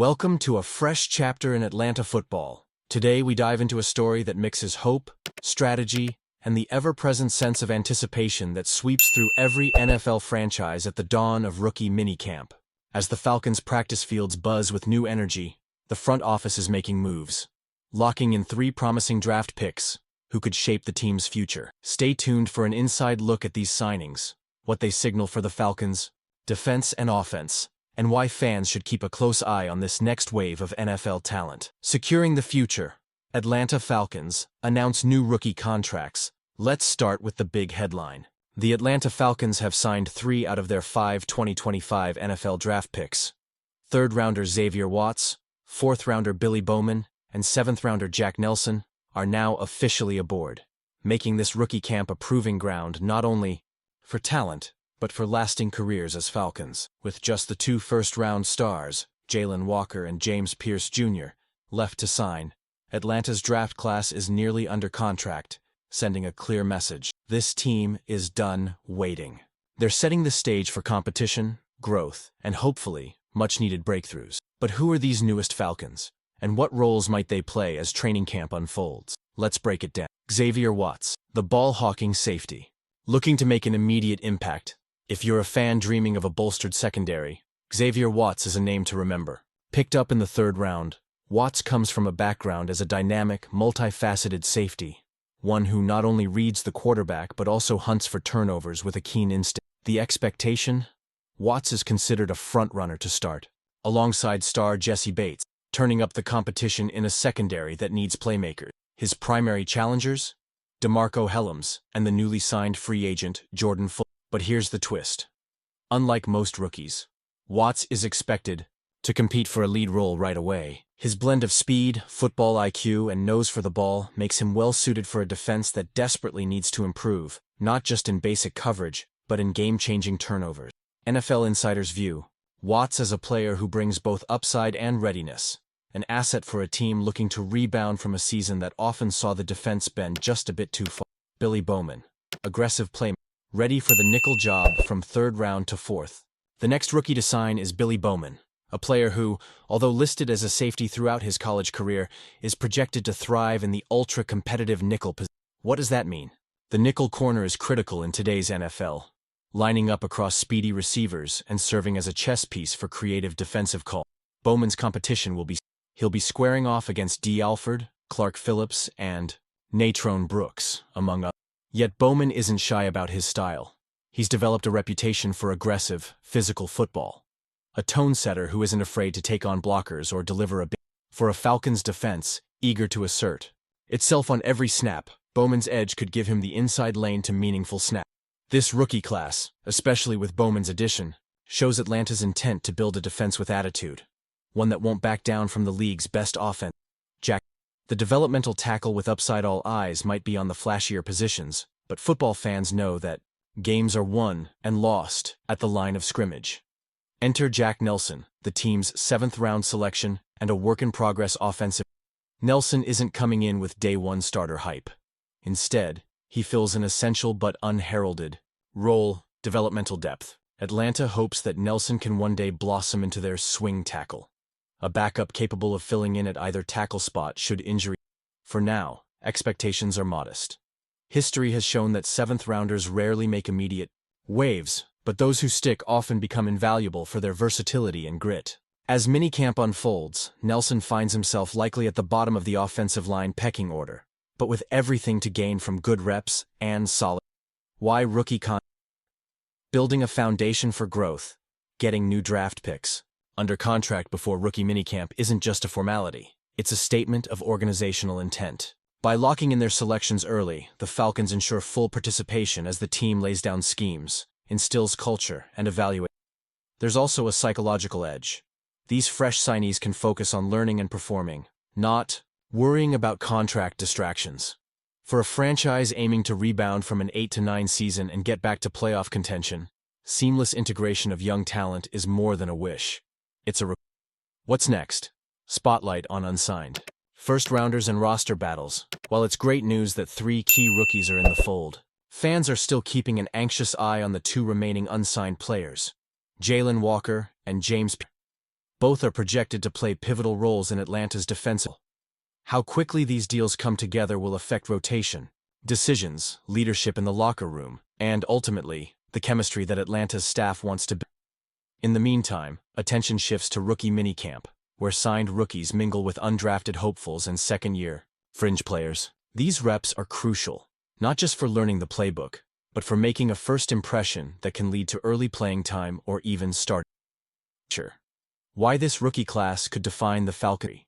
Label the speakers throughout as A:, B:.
A: Welcome to a fresh chapter in Atlanta football. Today we dive into a story that mixes hope, strategy, and the ever-present sense of anticipation that sweeps through every NFL franchise at the dawn of rookie minicamp. As the Falcons' practice fields buzz with new energy, the front office is making moves, locking in 3 promising draft picks who could shape the team's future. Stay tuned for an inside look at these signings, what they signal for the Falcons' defense and offense, and why fans should keep a close eye on this next wave of NFL talent. Securing the future, Atlanta Falcons announce new rookie contracts. Let's start with the big headline. The Atlanta Falcons have signed 3 out of their 5 2025 NFL draft picks. 3rd-rounder Xavier, 4th-rounder Billy Bowman, and 7th-rounder Jack Nelson are now officially aboard, making this rookie camp a proving ground not only for talent, but for lasting careers as Falcons. With just the 2 first-round stars, Jalon and James Pearce Jr., left to sign, Atlanta's draft class is nearly under contract, sending a clear message. This team is done waiting. They're setting the stage for competition, growth, and hopefully, much-needed breakthroughs. But who are these newest Falcons? And what roles might they play as training camp unfolds? Let's break it down. Xavier, the ball-hawking safety. Looking to make an immediate impact. If you're a fan dreaming of a bolstered secondary, Xavier is a name to remember. Picked up in the 3rd round, Watts comes from a background as a dynamic, multifaceted safety, one who not only reads the quarterback but also hunts for turnovers with a keen instinct. The expectation? Watts is considered a front-runner to start, alongside star Jessie Bates, turning up the competition in a secondary that needs playmakers. His primary challengers? DeMarco Hellams and the newly signed free agent Jordan Fuller. But here's the twist. Unlike most rookies, Watts is expected to compete for a lead role right away. His blend of speed, football IQ, and nose for the ball makes him well-suited for a defense that desperately needs to improve, not just in basic coverage, but in game-changing turnovers. NFL insiders view Watts as a player who brings both upside and readiness, an asset for a team looking to rebound from a season that often saw the defense bend just a bit too far. Billy Bowman, aggressive playmaker, ready for the nickel job from 3rd round to 4th. The next rookie to sign is Billy Bowman, a player who, although listed as a safety throughout his college career, is projected to thrive in the ultra-competitive nickel position. What does that mean? The nickel corner is critical in today's NFL, lining up across speedy receivers and serving as a chess piece for creative defensive calls. Bowman's competition he'll be squaring off against D. Alford, Clark Phillips, and Natrone Brooks, among others. Yet Bowman isn't shy about his style. He's developed a reputation for aggressive, physical football. A tone-setter who isn't afraid to take on blockers or deliver a big for a Falcons defense, eager to assert itself on every snap. Bowman's edge could give him the inside lane to meaningful snap. This rookie class, especially with Bowman's addition, shows Atlanta's intent to build a defense with attitude, one that won't back down from the league's best offense. The developmental tackle with upside. All eyes might be on the flashier positions, but football fans know that games are won and lost at the line of scrimmage. Enter Jack Nelson, the team's 7th-round selection and a work-in-progress offensive. Nelson isn't coming in with day-1 starter hype. Instead, he fills an essential but unheralded role, developmental depth. Atlanta hopes that Nelson can one day blossom into their swing tackle, a backup capable of filling in at either tackle spot should injury. For now, expectations are modest. History has shown that 7th-rounders rarely make immediate waves, but those who stick often become invaluable for their versatility and grit. As minicamp unfolds, Nelson finds himself likely at the bottom of the offensive line pecking order, but with everything to gain from good reps and solid. Why rookie building a foundation for growth, getting new draft picks under contract before rookie minicamp isn't just a formality. It's a statement of organizational intent. By locking in their selections early, the Falcons ensure full participation as the team lays down schemes, instills culture, and evaluates. There's also a psychological edge. These fresh signees can focus on learning and performing, not worrying about contract distractions. For a franchise aiming to rebound from an 8-9 season and get back to playoff contention, seamless integration of young talent is more than a wish. It's a What's next? Spotlight on unsigned first-rounders and roster battles. While it's great news that 3 key rookies are in the fold, fans are still keeping an anxious eye on the 2 remaining unsigned players, Jalon and James Pearce. Both are projected to play pivotal roles in Atlanta's defense. How quickly these deals come together will affect rotation, decisions, leadership in the locker room, and, ultimately, the chemistry that Atlanta's staff wants to build. In the meantime, attention shifts to rookie minicamp, where signed rookies mingle with undrafted hopefuls and second-year fringe players. These reps are crucial, not just for learning the playbook, but for making a first impression that can lead to early playing time or even start. Why this rookie class could define the Falcons.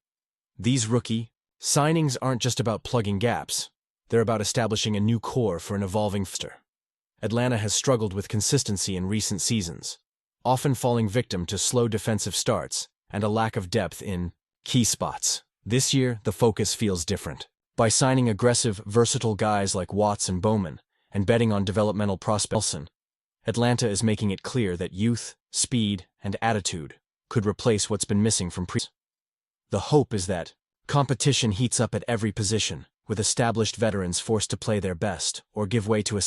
A: These rookie signings aren't just about plugging gaps, they're about establishing a new core for an evolving roster. Atlanta has struggled with consistency in recent seasons, often falling victim to slow defensive starts and a lack of depth in key spots. This year, the focus feels different. By signing aggressive, versatile guys like Watts and Bowman and betting on developmental prospects, Atlanta is making it clear that youth, speed, and attitude could replace what's been missing from previous. The hope is that competition heats up at every position, with established veterans forced to play their best or give way to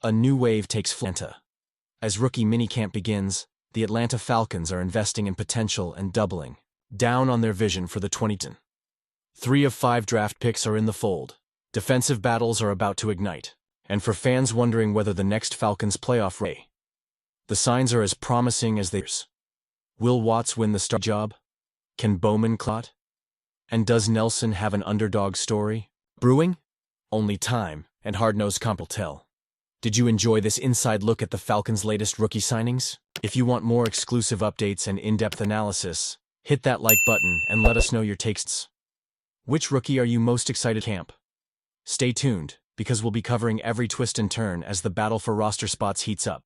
A: a new wave takes Atlanta. As rookie minicamp begins, the Atlanta Falcons are investing in potential and doubling down on their vision for the 2010. 3 of 5 draft picks are in the fold. Defensive battles are about to ignite, and for fans wondering whether the next Falcons playoff race, the signs are as promising as theirs. Will Watts win the start job? Can Bowman clot? And does Nelson have an underdog story brewing? Only time and hard-nosed comp will tell. Did you enjoy this inside look at the Falcons' latest rookie signings? If you want more exclusive updates and in-depth analysis, hit that like button and let us know your takes. Which rookie are you most excited to camp? Stay tuned, because we'll be covering every twist and turn as the battle for roster spots heats up.